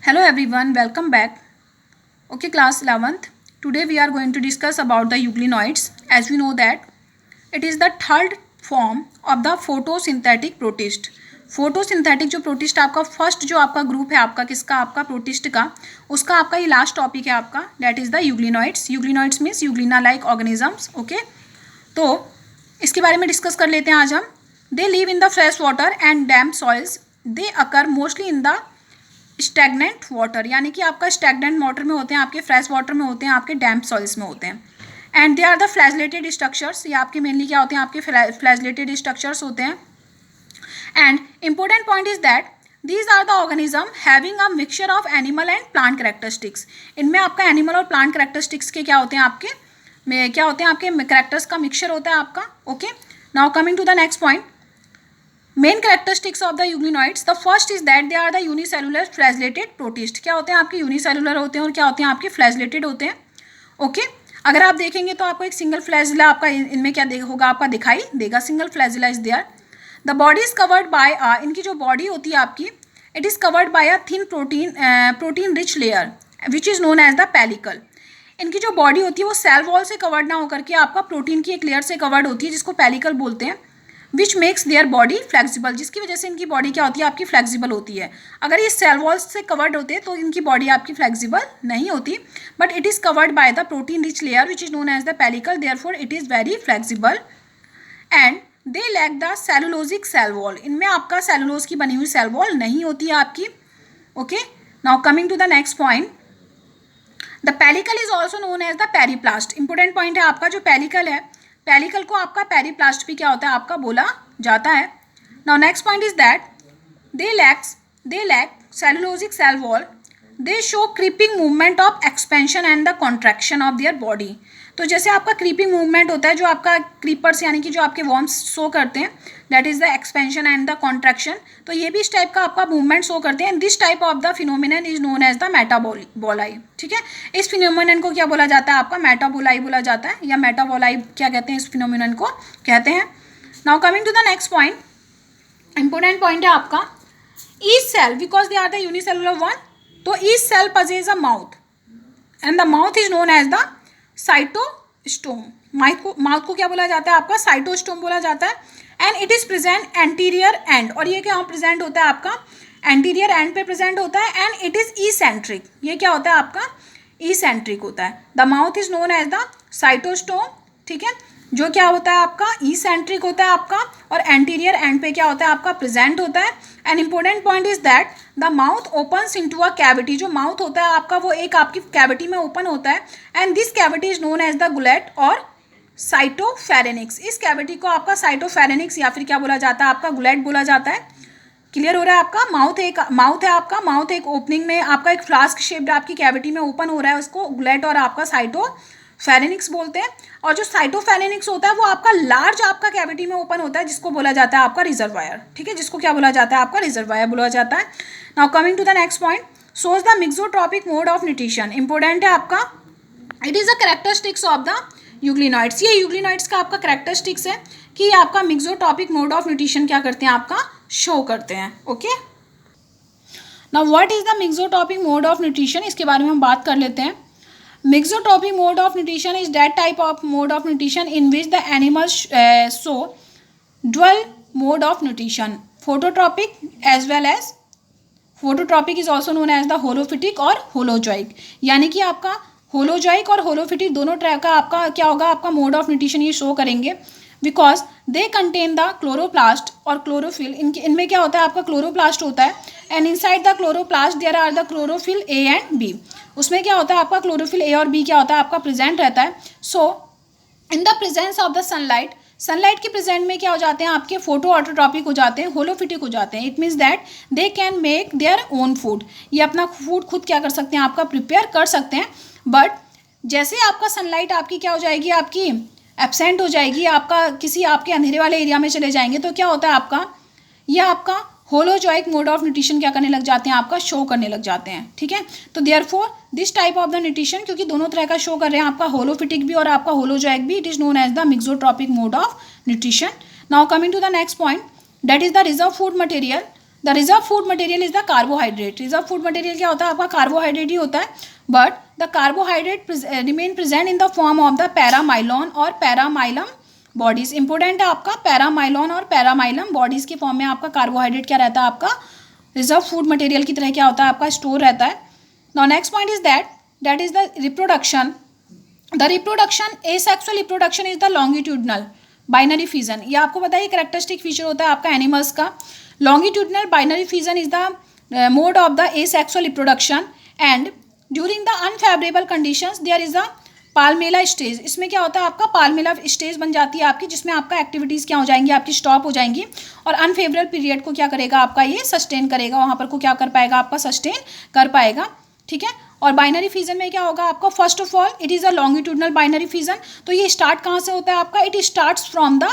Hello everyone, welcome back. Okay, class 11th. Today we are going to discuss about the euglenoids. As we know that it is the third form of the photosynthetic protist. Photosynthetic जो protist आपका first जो आपका group है आपका किसका आपका protist का उसका आपका ये लास्ट टॉपिक है आपका that is the euglenoids. Euglenoids means Euglena like organisms. Okay, तो इसके बारे में डिस्कस कर लेते हैं आज हम. They live in the fresh water and dam soils. They occur mostly in the stagnant water, यानी कि आपका स्टैगनेंट वाटर में होते हैं, आपके फ्रेश वाटर में होते हैं, आपके डैम्प सॉइल्स में होते हैं. And they are the flagellated structures. ये आपके मेनली क्या होते हैं, आपके फ्लैजलेटेड स्ट्रक्चर्स होते हैं. And important point is that these are the organism having a mixture of animal and plant characteristics. इनमें आपका एनिमल और प्लांट कैरेक्टरिस्टिक्स के क्या होते हैं, आपके में क्या होते हैं, आपके कैरेक्टर्स का मिक्सचर होता है आपका. Okay, now coming to the next point. Main characteristics of the euglenoids. The first is that they are the unicellular flagellated protist. क्या होते हैं आपके यूनिसेलुलर होते हैं और क्या होते हैं आपके फ्लैजलेटेड होते हैं. ओके, अगर आप देखेंगे तो आपको एक सिंगल फ्लैजिला आपका इनमें क्या होगा आपका दिखाई देगा. Single flagella is there. The body is covered by इनकी जो बॉडी होती है आपकी it is covered by a thin protein rich layer which is known as the pellicle. इनकी जो बॉडी होती है वो सेल वॉल से कवर्ड ना होकर के आपका प्रोटीन की एक लेयर से कवर्ड होती है जिसको पेलिकल बोलते हैं. Which makes their body flexible, जिसकी वजह से इनकी बॉडी क्या होती है आपकी फ्लेक्सिबल होती है. अगर ये सेल वॉल्स से कवर्ड होते तो इनकी बॉडी आपकी फ्लेक्सिबल नहीं होती, but it is covered by the protein rich layer which is known as the pellicle. Therefore it is very flexible. And they lack the cellulosic cell wall. इनमें आपका cellulose की बनी हुई सेल वॉल नहीं होती है आपकी. Okay, now coming to the next point. The pellicle is also known as the periplast. Important point है आपका जो पेलिकल है, पेलिकल को आपका पेरीप्लास्ट भी क्या होता है आपका बोला जाता है. Now next point is that they lack cellulosic cell wall. They show creeping movement of expansion and the contraction of their body. तो जैसे आपका क्रीपिंग मूवमेंट होता है जो आपका क्रीपर्स यानी कि जो आपके वॉर्म्स शो करते हैं that is the expansion and the contraction. तो ये भी इस टाइप का आपका मूवमेंट शो करते हैं. This type of the phenomenon is known as the metaboly. ठीक है, इस फिनोमिनन को क्या बोला जाता है आपका मेटाबोलाई बोला जाता है, या मेटाबोलाई क्या कहते हैं इस फिनोमिनन को कहते हैं. Now coming to the next point. Important point है आपका each cell because they are the unicellular one. तो each cell possesses a mouth and the mouth is known as the cytostome. Mouth को क्या बोला जाता है आपका साइटोस्टोम बोला जाता है. And it is present anterior and, और ये क्या प्रेजेंट होता है आपका एंटीरियर एंड पे प्रेजेंट होता है. And it is eccentric. ये क्या होता है आपका ईसेंट्रिक होता है. The mouth is known as the cytostome. ठीक है, जो क्या होता है आपका ईसेंट्रिक होता है आपका, और एंटीरियर एंड पे क्या होता है आपका प्रेजेंट होता है. And important point is that the mouth opens into a cavity. जो माउथ होता है आपका वो एक आपकी कैविटी में ओपन होता है. And this cavity is known as the gullet और साइटोफेरेनिक्स. इस कैविटी को आपका साइटोफेरेनिक्स या फिर क्या बोला जाता है आपका गुलेट बोला जाता है. क्लियर हो रहा है आपका. माउथ है आपका, माउथ एक ओपनिंग में आपका एक फ्लास्क शेप्ड आपकी कैविटी में ओपन हो रहा है, उसको गुलेट और आपका साइटोफेरेनिक्स बोलते हैं. और जो साइटोफेरेनिक्स होता है वो आपका लार्ज आपका कैविटी में ओपन होता है जिसको बोला जाता है आपका रिजर्वायर. ठीक है, जिसको क्या बोला जाता है आपका रिजर्वायर बोला जाता है. Now coming to the next point. Shows the mixotrophic mode of nutrition. Important है आपका it is the characteristics of the euglenoids. ये यूग्लिनॉइड्स का आपका कैरेक्टरिस्टिक्स है कि ये आपका मिक्सोट्रॉपिक मोड ऑफ न्यूट्रिशन क्या करते हैं आपका शो करते हैं. Okay, now what is the mixotrophic mode of nutrition, इसके बारे में हम बात कर लेते हैं. Mixotrophic mode of nutrition is that type of mode of nutrition in which the animals show dual mode of nutrition, phototropic as well as phototropic is also known as the holophytic और holozoic. यानी कि आपका holozoic और holophytic दोनों तरह का आपका क्या होगा आपका मोड ऑफ न्यूट्रिशन ये शो करेंगे because they contain the chloroplast और क्लोरोफिल. इनमें क्या होता है आपका क्लोरोप्लास्ट होता है. And inside the chloroplast there are the chlorophyll a and b. उसमें क्या होता है आपका क्लोरोफिल ए और बी क्या होता है आपका प्रेजेंट रहता है. So in the presence of the sunlight, sunlight के प्रेजेंट में क्या हो जाते हैं आपके फोटो ऑटोट्रॉपिक हो जाते हैं, होलोफिटिक हो जाते हैं. It means that they can make their own food. ये अपना फूड खुद क्या कर सकते हैं आपका प्रिपेयर कर सकते हैं. बट जैसे आपका सनलाइट आपकी क्या हो जाएगी आपकी एब्सेंट हो जाएगी, आपका किसी आपके अंधेरे वाले एरिया में चले जाएंगे तो क्या होता है आपका यह आपका होलोजॉइक मोड ऑफ न्यूट्रिशन क्या करने लग जाते हैं आपका शो करने लग जाते हैं. ठीक है, तो therefore this type of the nutrition क्योंकि दोनों तरह का शो कर रहे हैं आपका होलोफिटिक भी और आपका होलोजॉइक भी, it is known as the mixotrophic mode of nutrition. Now coming to the next point that is the reserve food material. The reserve food material is the carbohydrate. Reserve food material क्या होता है आपका, carbohydrate ही होता है, but the carbohydrate remain present in the form of the paramylon और paramylum bodies. Important है आपका, पैरामाइलॉन और पैरामाइलम बॉडीज के फॉर्म में आपका कार्बोहाइड्रेट क्या रहता है आपका, रिजर्व फूड मटेरियल की तरह क्या होता है आपका, स्टोर रहता है। Now next point is that is the reproduction. The reproduction, asexual reproduction is the longitudinal binary fission. ये आपको पता है कैरेक्टरिस्टिक फीचर होता है आपका एनिमल्स का। Longitudinal binary fission is the mode of the asexual reproduction and during the unfavourable conditions there is the palmella stage. इसमें क्या होता है आपका, पाल्मेला स्टेज बन जाती है आपकी, जिसमें आपका एक्टिविटीज़ क्या हो जाएंगी, आपकी स्टॉप हो जाएंगी और अनफेवरेबल पीरियड को क्या करेगा आपका, ये सस्टेन करेगा, वहाँ पर को क्या कर पाएगा आपका, सस्टेन कर पाएगा। ठीक है, और बाइनरी फिजन में क्या होगा आपका, first of all it is a longitudinal binary fission. तो ये स्टार्ट कहाँ से होता है आपका, it starts from the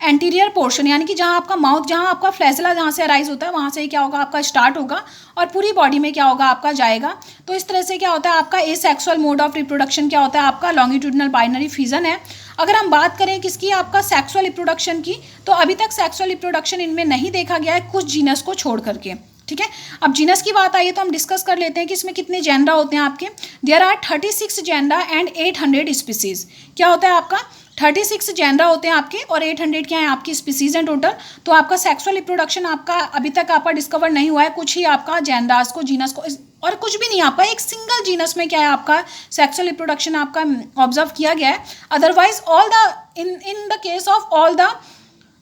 anterior portion, यानी कि जहाँ आपका माउथ, जहाँ आपका फ्लैजिला जहाँ से अराइज होता है वहाँ से क्या होगा आपका स्टार्ट होगा और पूरी बॉडी में क्या होगा आपका जाएगा। तो इस तरह से क्या होता है आपका एसेक्सुअल मोड ऑफ रिप्रोडक्शन क्या होता है आपका, लॉन्गिट्यूडनल बाइनरी फिजन है। अगर हम बात करें किसकी, आपका सेक्सुअल रिप्रोडक्शन की, तो अभी तक सेक्सुअल रिप्रोडक्शन इनमें नहीं देखा गया है, कुछ जीनस को छोड़ करके। ठीक है, अब जीनस की बात आई है तो हम डिस्कस कर लेते हैं कि इसमें कितने जेंडा होते हैं आपके। There are 36 genera and 800 species. क्या होता है आपका, 36 जेंडा होते हैं आपके और 800 क्या है आपकी स्पीसीज हैं टोटल। तो आपका सेक्सुअल रिप्रोडक्शन आपका अभी तक आपका डिस्कवर नहीं हुआ है, कुछ ही आपका जेंडास को, जीनस को, और कुछ भी नहीं आपका, एक सिंगल जीनस में क्या है आपका सेक्सुअल रिप्रोडक्शन आपका ऑब्जर्व किया गया है। Otherwise all the in the case of all the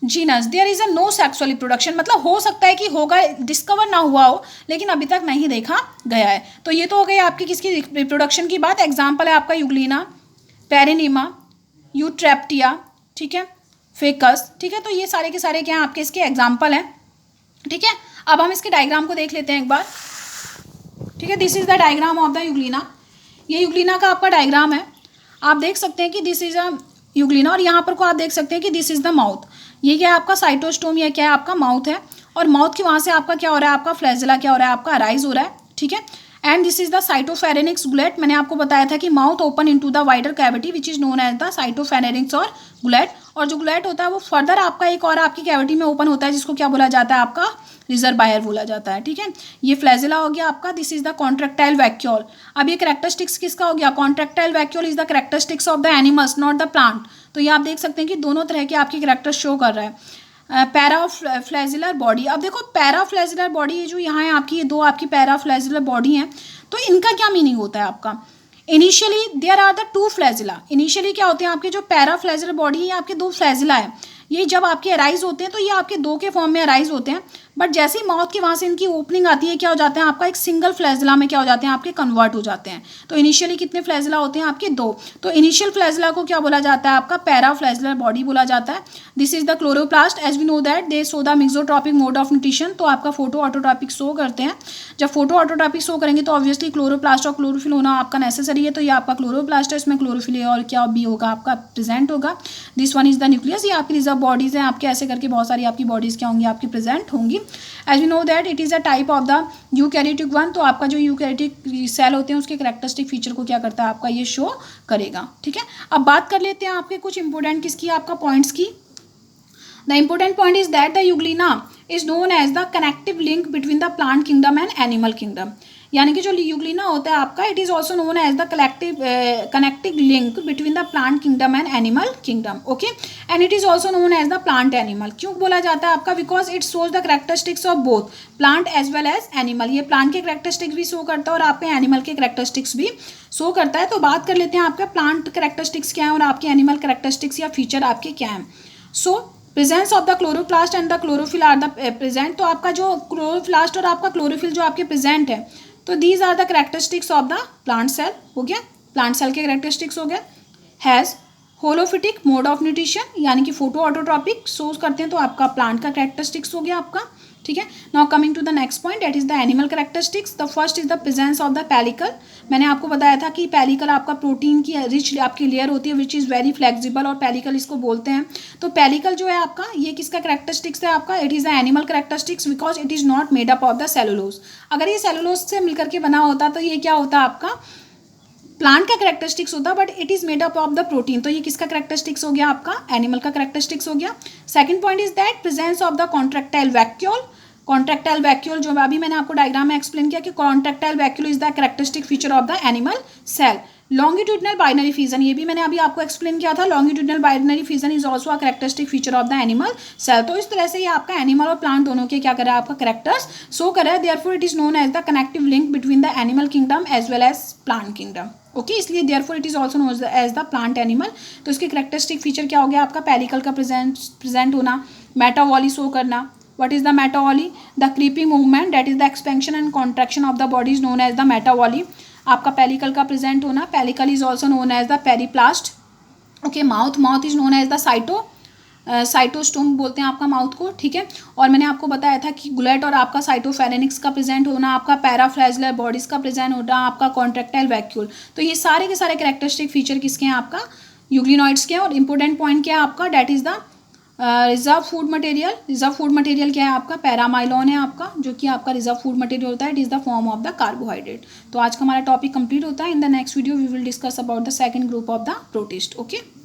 genus there is a no sexual reproduction. मतलब हो सकता है कि होगा, डिस्कवर ना हुआ हो, लेकिन अभी तक नहीं देखा गया है। तो ये तो हो गई आपकी किसकी, रिप्रोडक्शन की बात। एग्जाम्पल है आपका यूग्लिना, पेरिनीमा, यूट्रेप्टिया, ठीक है, फेकस। ठीक है, तो ये सारे के सारे क्या हैं आपके इसके एग्जाम्पल हैं। ठीक है, अब हम इसके डायग्राम को देख लेते हैं एक बार। ठीक है, this is the diagram of the Euglena. ये यूग्लिना का आपका डायग्राम है। आप देख सकते हैं कि दिस इज अ यूग्लिना और यहाँ पर को आप देख सकते हैं कि दिस इज द माउथ। ये क्या है आपका साइटोस्टोम, या क्या है आपका माउथ है, और माउथ के वहाँ से आपका क्या हो रहा है आपका फ्लैजिला क्या हो रहा है आपका अराइज हो रहा है। ठीक है, and this is the cytopharynx gullet. मैंने आपको बताया था कि mouth open into the wider cavity which is known as the cytopharynx और गुलेट। और जो गुलेट होता है वो फर्दर आपका एक और आपकी कैविटी में ओपन होता है, जिसको क्या बोला जाता है आपका, रिजर्वायर बोला जाता है। ठीक है, ये फ्लैजिला हो गया आपका। This is the contractile vacuole. अब ये कैरेक्टरिस्टिक्स किसका हो गया, contractile vacuole is the characteristics of the animals not the plant. तो ये आप देख सकते हैं कि दोनों तरह के आपके कैरेक्टर शो कर रहा है। पैराफ्लैजिलर बॉडी, अब देखो पैराफ्लैजिलर बॉडी ये जो यहाँ है आपकी, ये दो आपकी पैराफ्लैजिलर बॉडी हैं, तो इनका क्या मीनिंग होता है आपका। Initially there are the two flagella. Initially क्या होते हैं आपके जो पैराफ्लैजिलर बॉडी है, ये आपके दो फ्लैजिला है, ये जब आपके अराइज होते हैं तो ये आपके दो के फॉर्म में अराइज होते हैं, बट जैसे ही माउथ के वहाँ से इनकी ओपनिंग आती है क्या हो जाते हैं आपका एक सिंगल फ्लैजिला में क्या हो जाते हैं आपके कन्वर्ट हो जाते हैं। तो इनिशियली कितने फ्लैजिला होते हैं आपके, दो। तो इनिशियल फ्लैजिला को क्या बोला जाता है आपका, पैराफ्लैजिलर बॉडी बोला जाता है। This is the chloroplast. As we know that they show the mixotrophic mode of nutrition. तो आपका फोटो ऑटोट्रॉपिक शो करते हैं। जब फोटो ऑटोट्रॉपिक शो करेंगे तो ऑब्वियसली क्लोरोप्लास्ट और क्लोरोफिल होना आपका नेसेसरी है। तो ये आपका क्लोरोप्लास्ट है, इसमें क्लोरोफिल और क्या भी होगा आपका प्रेजेंट होगा। This one is the nucleus. ये आपकी रिजर्व बॉडीज हैं आपके, ऐसे करके बहुत सारी आपकी बॉडीज क्या होंगी आपकी प्रेजेंट होंगी। As we know that it is a type of the eukaryotic one. तो आपका जो यूकैरियोटिक सेल होते हैं उसके कैरेक्टरिस्टिक फीचर को क्या करता है आपका ये शो करेगा। ठीक है, अब बात कर लेते हैं आपके कुछ इंपॉर्टेंट किसकी आपका पॉइंट्स की। The important point is that the euglena is known as the connective link between the plant kingdom and animal kingdom. यानी कि जो यूग्लिना होता है आपका, it is also known as the connective link between the plant kingdom and animal kingdom. Okay, and it is also known as the plant animal. क्यों बोला जाता है आपका, because it shows the characteristics of both plant as well as animal. ये plant के characteristics भी show करता है और आपके एनिमल के कैरेक्टरिस्टिक्स भी शो करता है। तो बात कर लेते हैं आपके प्लांट कैरेक्टरिस्टिक्स क्या है और आपके एनिमल कैरेक्टरिस्टिक्स या फीचर आपके क्या हैं। So presence of the chloroplast and the chlorophyll are the present. तो आपका जो क्लोरोप्लास्ट और आपका क्लोरोफिल जो आपके प्रेजेंट है, तो these are the characteristics of the plant cell. हो गया, प्लांट सेल के कैरेक्टरिस्टिक्स हो गया। Has holophytic mode of nutrition, यानी कि फोटो ऑटोट्रॉपिक सोर्स करते हैं, तो आपका प्लांट का कैरेक्टरिस्टिक्स हो गया आपका। ठीक है, now coming to the next point, that is the animal characteristics. The first is the presence of the pellicle. मैंने आपको बताया था कि पेलिकल आपका प्रोटीन की रिच आपकी लेयर होती है विच इज़ वेरी फ्लेक्सिबल, और पेलिकल इसको बोलते हैं। तो पेलिकल जो है आपका, ये किसका कैरेक्टरिस्टिक्स है आपका, it is the animal characteristics because it is not made up of the cellulose. अगर ये सेलुलोज से मिलकर के बना होता तो ये क्या होता आपका प्लांट का कैरेक्टरिस्टिक्स होता, but it is made up of the protein. तो ये किसका कैरेक्टरिस्टिक्स हो गया आपका, एनिमल का कैरेक्टरिस्टिक्स हो गया। Second point is that presence of the contractile vacuole. Contractile vacuole, जो अभी मैंने आपको डायग्राम में एक्सप्लेन किया कि contractile vacuole is the characteristic feature of the animal cell. Longitudinal binary fission, ये भी मैंने अभी आपको एक्सप्लेन किया था, longitudinal binary fission is also a characteristic feature of the animal cell. तो इस तरह से ये आपका एनिमल और प्लांट दोनों के क्या कर रहा है, आपका कैरेक्टर्स शो कर रहा है। Therefore it is known as the connective link between the animal kingdom as well as plant kingdom. Okay, इसलिए therefore it is also known as the plant animal. तो इसके कैरेक्टरिस्टिक फीचर क्या हो गया आपका, पेलिकल का प्रेजेंट होना, मेटावॉली show करना। What is the metavoly? The creeping movement, that is the expansion and contraction of the body is known as the metavoly. आपका पेलिकल का प्रेजेंट होना, pellicle is also known as the periplast. Okay, mouth is known as the cytostome बोलते हैं आपका mouth को, ठीक है। और मैंने आपको बताया था कि गुलेट और आपका साइटोफेरेनिक्स का प्रेजेंट होना, आपका पैराफ्लैजिलर बॉडीज का प्रेजेंट होना, आपका कॉन्ट्रैक्टाइल वैक्यूल। तो ये सारे के सारे कैरेक्टरिस्टिक फीचर किसके हैं, आपका यूग्लिनॉइड्स के हैं। और इंपॉर्टेंट पॉइंट क्या है आपका, that is the reserve food material. Reserve food material क्या है आपका, पैरामाइलॉन है आपका, जो कि आपका रिजर्व फूड मटेरियल होता है। It is the form of the carbohydrate. तो आज का हमारा टॉपिक कंप्लीट होता है। In the next video we will discuss about the second group of the protist. Okay.